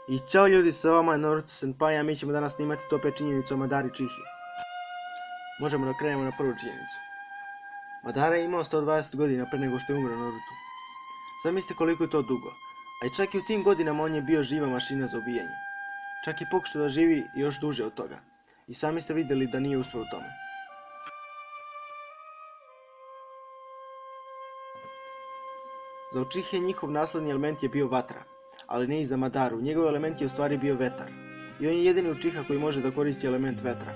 I ćao ljudi, sa vama je Naruto Senpai, a mi ćemo danas snimati top 5 činjenicu o Madari Uchihi. Možemo da krenemo na prvu činjenicu. Madara je imao 120 godina pre nego što je umro Naruto. Zamislite koliko je to dugo, a i čak i u tim godinama on je bio živa mašina za ubijanje. Čak i pokušao da živi još duže od toga. I sami ste vidjeli da nije uspeo u tome. Za Uchihe njihov nasledni element je bio vatra, ali ne i za Madaru, njegov element je u stvari bio vetar. I on je jedini Uchiha koji može da koristi element vetra.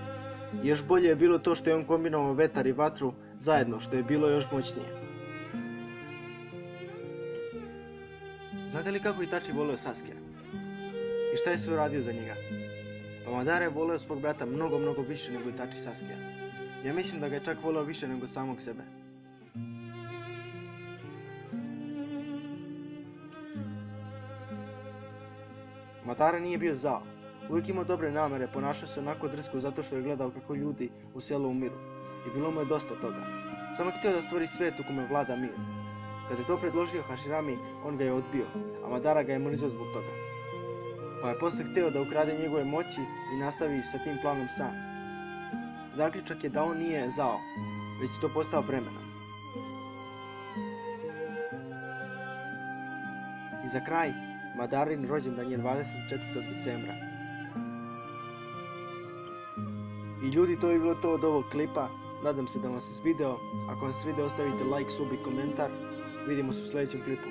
I još bolje je bilo to što je on kombinovao vetar i vatru zajedno, što je bilo još moćnije. Znate li kako Itachi voleo Sasuke? I šta je sve uradio za njega? Pa Madara je voleo svog brata mnogo više nego Itachi Sasuke. Ja mislim da ga je čak voleo više nego samog sebe. Madara nije bio zao, uvijek imao dobre namere, ponašao se onako drsko zato što je gledao kako ljudi u selu umiru i bilo mu je dosta toga. Samo je htio da stvori svijet u kome vlada mir. Kada je to predložio Hashirami, on ga je odbio, a Madara ga je mrzio zbog toga. Pa je posle htio da ukrade njegove moći i nastavi sa tim planom sam. Zaključak je da on nije zao, već je to postao vremenom. I za kraj, Madarin rođendan je 24. decembra. I ljudi, to je bilo to od ovog klipa. Nadam se da vam se svideo. Ako vam se svideo, ostavite like, sub i komentar. Vidimo se u sljedećem klipu.